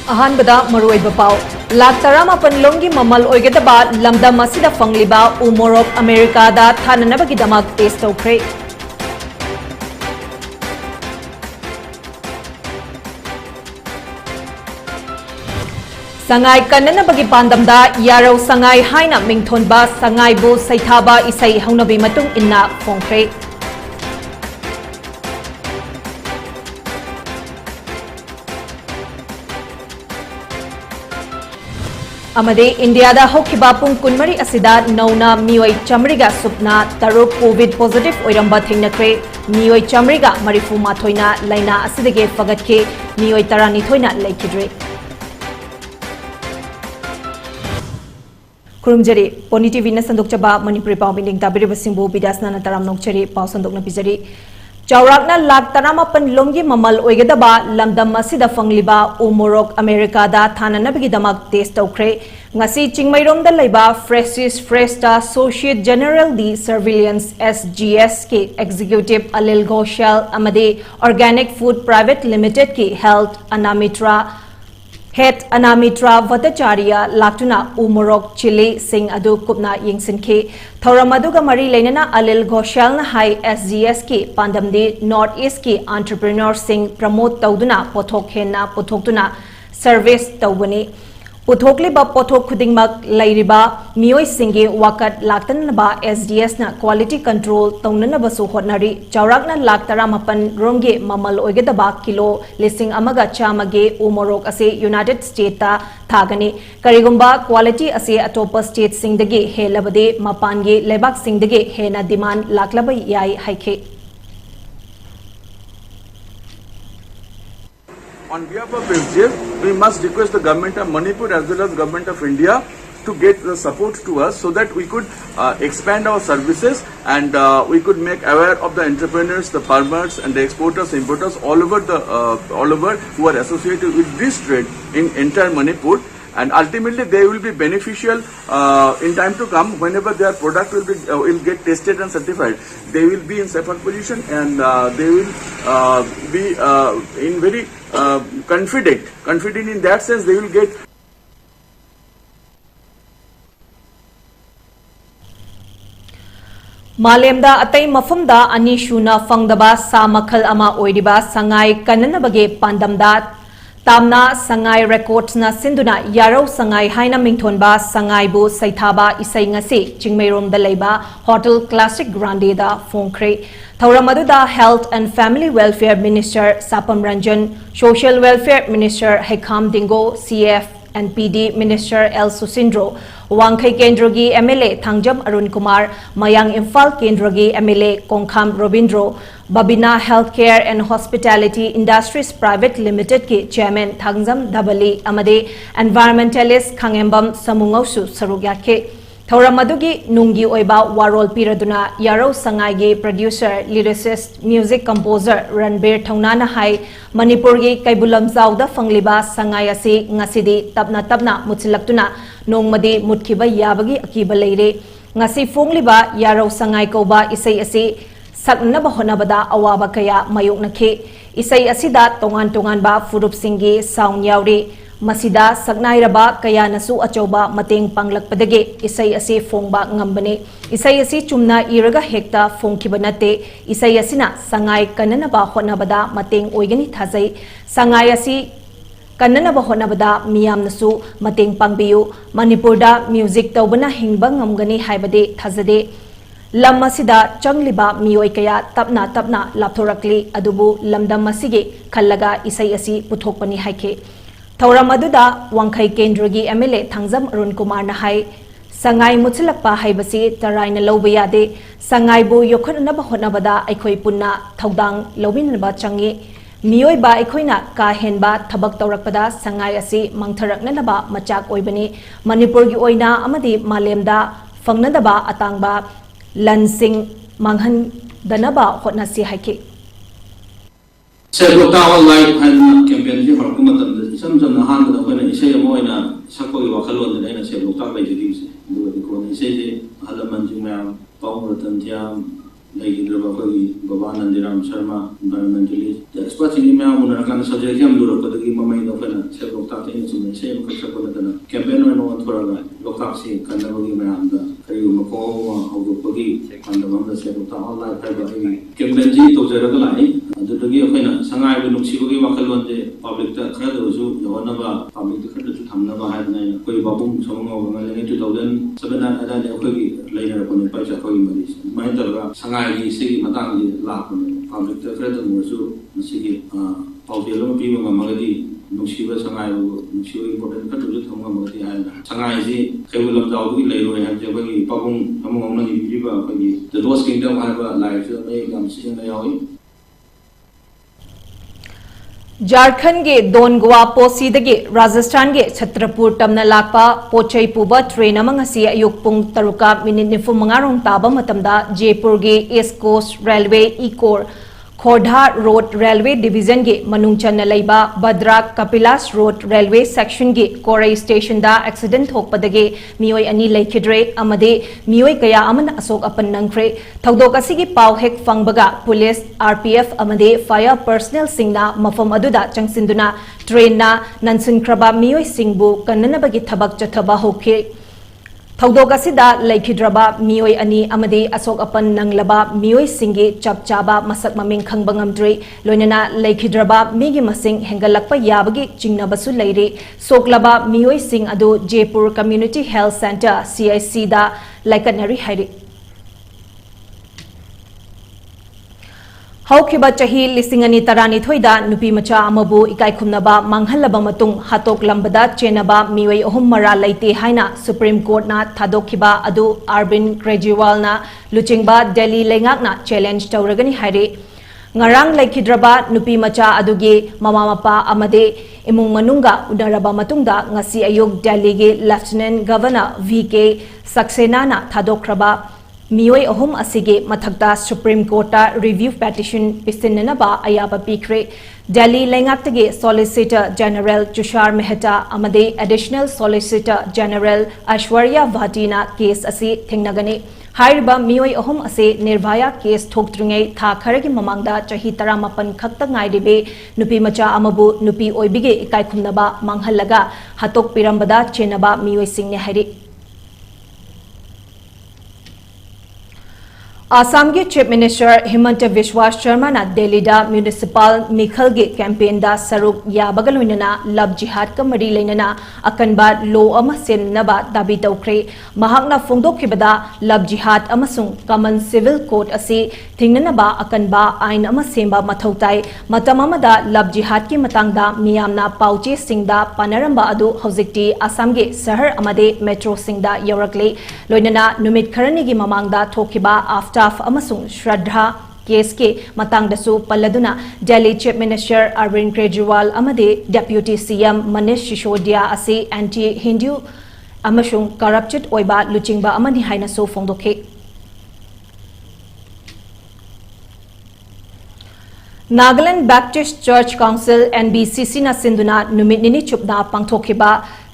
अहानबदा मरुइबा पाव लाख तरामापन लोंगी ममल ओइगदबा लमदम असिदा फंगलिबा उमोरोक अमेरिका दा थाननबगिदमक टेस्ट तौख्रे संगाई कन्ननबगी पांदमदा यारौ संगाई हाइना मिंगथोनबा संगाईबु सैथाबा इसै हौनबी मतुंग इन्ना फोंख्रे अमदे इंडिया दा होखिबा पुंग कुनमरी असिदा नौना मियोई चमरिगा सुपना तरुक कोविड पॉजिटिव ओइरंबा थेंगनख्रे मियोई चमरिगा मरिफु माथोइना लाइना असिदगे फगतखे मियोई तरानिथोइना लेखिद्रे खुरुमजरी पोनी टीवी न संदोकचबा मणिपुरी पाव बिलिंग ताबिरिबसिंबु बिदासना तराम नोकचरी पाव संदोकना पिजरी चौराकना लाख तरामापन लोंगी ममल ओइगदबा लमदम असिदा फंगलिबा उमोरोक अमेरिका दा थाननबगिदमक टेस्ट तौख्रे ngasi chingmairom da laiba फ्रेसिस फ्रेस्टा associate general de surveillance SGS के एग्जीक्यूटिव अलिल घोषाल अमदे ऑर्गेनिक फूड प्राइवेट लिमिटेड की हेड अनामित्रा भट्टाचार्य लाक्टुना उमोरोक चिली सिंह अदु कुपना यिंगसिनखे थौरम अदुगा मरी लेनना अलिल घोषाल हाई SGS की पांडमदी नॉर्थ ईस्ट की एंटरप्रेन्योर सिंह प्रमोट तौदुना पोथोक हेना पोथोक्तुना सर्विस तौबनी पुथोकलिबा पोथोक खुदिंगमक लैरिबा मियोई सिंगे वाकत लाक्तनबा SGS ना क्वालिटी कंट्रोल तौननबसु होटनरी चौराकना लाख तरामापन रोंगे ममल ओइगदबा किलो लिसिंग अमगा चामगे उमोरोक असे यूनाइटेड स्टेटा थागनी करिगुंबा क्वालिटी असे अटोप स्टेट सिंगदगे हेलबदे मपानगे लेबाक सिंगदगे हेना डिमांड लाक्लबा याई हाइखे On behalf of SGS, we must request the government of Manipur as well as government of India to get the support to us so that we could expand our services and we could make aware of the entrepreneurs, the farmers and the exporters, importers all over who are associated with this trade in entire Manipur. And ultimately they will be beneficial in time to come whenever their product will get tested and certified. They will be in safer position and they will be in very confident in that sense they will get. मालेमदा अतई मफमदा अनिशुना फंगदबा सा मखल अमा ओइरिबा संगाई कन्ननबगे पांडमदा तामना संगाई रेकॉर्ड्सना सिंधुना यारौ संगाई हाइना मिंगथोनबा संगाईबु सैथाबा इसै ngasi चिंगमैरोमदा लैबा hotel classic ग्रांडेदा फोंख्रे थौरम अदुदा health and family welfare minister Sapam Ranjan social welfare minister Hekham Dingo CF and PD Minister L Susindro Wangkhei केंद्रगी MLA थांजम अरुण कुमार मयांग इम्फाल केंद्रगी MLA Konkham Robindro Babina health care and hospitality industries private limited के चेयरमैन थांजम दबली अमदे एनवायरमेंटलिस्ट खांगेंबम समुंगौसु सरुक याखे थौरम अदुगी नुंगी ओइबा वारोल पिरदुना यारौ संगाईगे producer lyricist music composer Ranbir थौनाना हाई मणिपुरगी कैबुलमजाउदा फंगलिबा संगाई असे ngasiदी तपना तपना मुचिलक्तुना नोंगमदी मुटखिबा याबगी अकीबा लेरे ngasi फोंगलिबा यारौ संगाई कोबा इसै असे सकनबा होनबदा अवाबा कया मायोकनखे इसै असिदा तोंगान तोंगानबा फुरुपसिंगे साउंड यावरे मसिदा सकनाइरबा कयानसु अचौबा मतेंग पांगलकपदगे इसै असे फोंबा ngambane इसै असे चुमना इरगा हेक्ता फोंखिबा नते इसै असिना संगाई कन्ननबा होनबदा मतेंग ओइगनि थाजै संगाई असे कन्ननबा होनबदा मियामनसु मतेंग पांगबियु मणिपुरदा म्यूजिक तौबना हिंबा ngамगनि हाइबदे थाजदे लम असिदा चंगलिबा मियोय कया तपना तपना लाथोरकली अदुबु लमदम असिगे खल्लगा इसै असि पुथोकपनि हाइखे थौरम अदुदा वांखै केंद्रगी MLA थांजम अरुण कुमार नाहाई संगाई मुचलकपा हाइबसी तराइना लौबा यादे संगाईबु योखननबा होनबदा अखोई पुन्ना थौदांग लौबिनबा चंगे मियोयबा अखोइना का हेनबा थबक तौरकपदा संगाई असि मंगथरकनबा मचाक ओइबनी मणिपुरगी ओइना अमदि मालेमदा फंगनदबा अतांगबा लनसिंग मांगहन दनबा होनसी हाइके सेलोका ऑनलाइन कैंपेन जी हरकुम मतम सम सम नहान द कोना इसे मोइना सकोई वखलोन देना सेलोका बाय जुदिस दु को इसे जे हलमन जुमा पाउ रतन थिया लेकिद्रबा कोई बाबा नंदीराम शर्मा एनवायरमेंटलिस्ट एक्सपर्ट्स इन मैं उनरकान सब्जेक्ट हम दुरपदगी ममई दफना से लोकताक इन सुने से मकसकना कैंपेन में नो थोड़ा लोकताक से कन्नबगी में आंदा कई मको औदोपगी कंदमम से लोकताक ऑनलाइन फाइबर कैंपेन जी तो जरग लाई अदुदगी अखैना संगाय बे नुक्सिबगी वखल वंदे पब्लिक ता खरदरसु यवनबा पब्लिक खरदसु थमनबा हायना कोई बाबुम समंगो गंगले 2007 अदा ने अखैगी लेनरपने पैसा कोई मरी mine तरगा संगाय gi sigi matang gi lakune public ta khre tang su sigi paudelo pi ma magadi nusiba sangai nusiba important ka tu thong ma magadi ai sangai ji khewulam jaw gi lei ro ya je ba gi pabung among na gi bi ba ba gi the lost kingdom ha ba life so nei gam sin na yawi Jharkhand के दोनगुआ पोसीदगे राजस्थान के छत्रपुर तमना Lakpa पोचई पुबा train among असि अयुक पुंग तरुका minute 95 ताबा मतमदा जयपुर के east coast railway इकोर Khordha road railway division के मनुंग चन्ना लैबा Badra Kapilas road railway section के कोरई स्टेशन दा एक्सीडेंट थोकपदगे मियोय अनि लैखिद्रे अमदे मियोय कया अमन अशोक अपन नंख्रे थौदोक असिगी पाव हेक फंगबगा पुलिस आरपीएफ अमदे फायर पर्सनल सिंगना मफम अदुदा चंगसिंदुना ट्रेन ना ननसिनख्रबा मियोय सिंगबु कन्ननबगी थबक चथबा होखे थौदोक असिदा लैखिद्रबा मियोय अनि अमदे अशोक अपन नंगलबा मियोय सिंगे चपचाबा मसक ममिंग खंगबा ngamdre लोइनना लैखिद्रबा मिगी मसिंग हेंगलकपा याबगी चिंगनबसु लैरे सोकलबा मियोय सिंग अदु Jaipur community health centre CIC दा लाइकनरी हाइरे हौखिबा चाही लिसिंग अनि तरानिथोइदा नुपी मचा अमबु इकाइखुमनबा मांगहलबा मतुंग हातोकलंबदा चेनबा मिवै अहुम मरा लैते हाइना सुप्रीम कोर्ट ना थादोखिबा अदु अरविंद केजरीवाल ना लुचिंगबा दिल्ली लेंगाकना चैलेंज तौरगनी हाइरे ngarang laikhidraba nupi macha aduge mama mapa amade imung manunga udaraba matungda ngasi ayuk Delhi ge Lieutenant Governor VK Saxena na thadokraba मियोय अहुम असिगे मथक्ता सुप्रीम कोर्ट रिव्यू पेटिशन पिसिननबा अयाबा पीख्रे दिल्ली लेंगाक्तगे सॉलिसिटर जनरल तुषार मेहता अमदे एडिशनल सॉलिसिटर जनरल ऐश्वर्या भाटीना केस असि थिंगनगने हाइरबा मियोय अहुम असे निर्भया केस ठोक्त्रिङै था खरगी ममांगदा चही 19 खक्ता ngairibe nupi macha amabu nupi oibige ikaikhunnaba manghallaga hatok pirambada chenaba miyoy singne hairi Assam के चीफ मिनिस्टर हिमंत बिश्वा शर्मा ना दिल्ली दा म्युनिसिपल मिखल के कैंपेन दा सरुक याबगल होइनना लव जिहाद का मरी लेनना अकनबा लो अमा सेननबा दाबी तौख्रे महाकना फोंदोखिबदा लव जिहाद अमसुंग कॉमन सिविल कोड असी थिंगनबा अकनबा आइन अमा सेंबा मथौताई मतममदा लव जिहाद की मतंगदा मियामना पाउचे सिंगदा पनरंबा अदु हौजिक्ति आसाम के शहर अमदे मेट्रो सिंगदा यौरकले लोइनना नुमित खरनी की ममांगदा थोखिबा आफ्टाफ अमसुंग श्रद्धा केस के मतंगदसु पल्लदुना दिल्ली चीफ मिनिस्टर अरविंद केजरीवाल अमदे डेप्यूटी सीएम मनीष सिसोदिया असी एंटी हिंदू अमसुंग करप्टेड ओइबा लुचिंगबा अमनि हाइनसु फोंदोखे Nagaland Baptist church council NBCC ना सिंधुना नुमित निनि चुपना पांगथोखिबा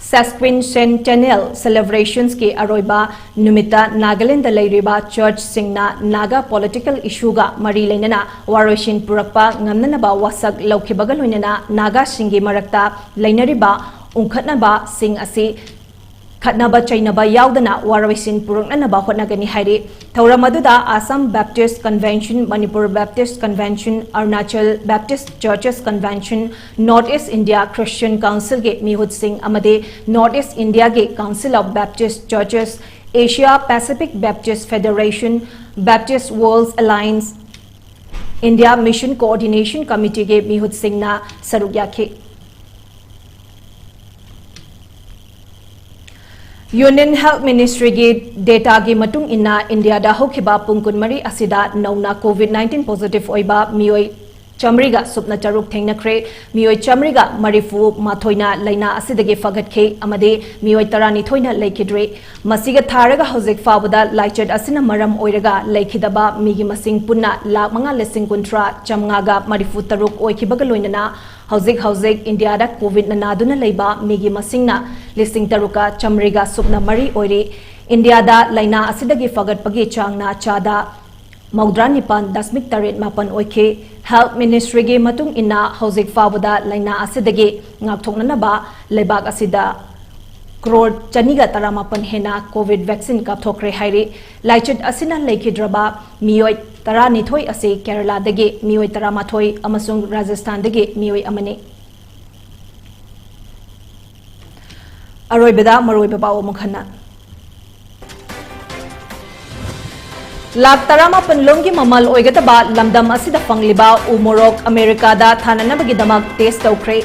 सेस्क्विनसेंटेनियल सेलिब्रेशंस के अरोइबा नुमिता नागालैंड लेरिबा चर्च सिंगना नागा पॉलिटिकल इशूगा मरी लेनना वारोशिन पुरकपा ngamnanaba wasak लौखिबगा लोइनना नागा सिंगी मरक्ता लेनरिबा उंखतनबा सिंग असी खतनबा चैनबा यावदना वारोशिन पुरकनबा होनगनी हाइरे थौरमदुदा Assam Baptist convention Manipur Baptist convention Arunachal Baptist churches convention north east India Christian council के मिहुत सिंह अमदे नॉर्थ ईस्ट इंडिया के council of Baptist churches Asia Pacific Baptist federation Baptist world alliance India mission coordination committee के मिहुत सिंह ना सरुक याखे यूनियन हेल्थ मिनिस्ट्री के डेटा की मतुंग इन्ना इंडिया दा होखिबा पुंकुनमरी असिदा नौना कोविड-19 पॉजिटिव ओइबा मियोय चमरीगा सुपना चरुक थेंगनख्रे मियोय चमरीगा मरिफु माथोइना लैना असिदगे फगतखे अमदे मियोय तरानी थोइना लैखिद्रे मसिगा थारगा हौजिक फाबदा लाइचेट असिना मरम ओइरगा लैखिदबा मिगी मसिंग पुन्ना लाख 5,19,000 चमगागा मरिफु तरुक ओइखिबगा लोइनना हौजिक इंडिया दा कोविड नादुना लैबा मिगी मसिंगना लिसिंग तरुका चमरीगा सुपना मरी ओइरे इंडिया दा लैना असिदगे फगतपगे चांगना चादा मौद्रा 9.8 ओइखे हेल्थ मिनिस्ट्री के मतुंग इन्ना हौजिक फावदा लाइना असिदगे ngakthoknanaba लेबाग असिदा करोड़ चनीगा 18 हेना कोविड वैक्सीन कापथोक्रे हाइरे लाइचित असिना लेखिद्रबा मियोय 12 असे केरला दगे मियोय 13 अमसुंग राजस्थान दगे मियोय अमने अरोइबदा मरोइबा पाव मुखन्ना लाख 18 लोंगी ममल ओइगतबा लमदम असिदा फंगलिबा उमोरोक अमेरिका दा थाननबगिदमक टेस्ट तौख्रे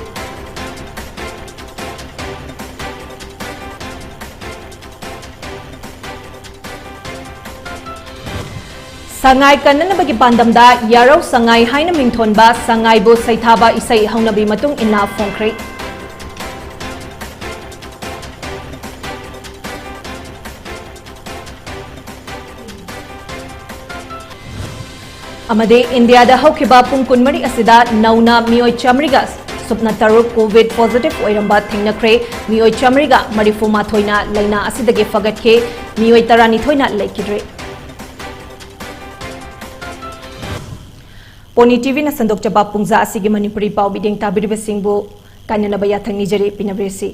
संगाई कन्ननबगी पांदमदा यारौ संगाई हाइना मिंथोनबा संगाईबो सैथाबा इसै हौनबी मतुंग इन्ना फोंख्रे अमदे इंडिया दा हौखिबा पुंग कुनमरी असिदा नौना मियोय चामरिगा सुपना तरुक कोविड पॉजिटिव ओइरंबा थेंगनख्रे मियोय चामरिगा मरिफुमा थोइना लैना असिदगे फगटखे मियोय 12 लेखिद्रे पोनी टीवी ना संदोक चबा पुंगजा असिगे मणिपुरी पाव बिदेंग ताबिरिबसिंगबो कान्यनबा याथंग निजरे पिनब्रेसी।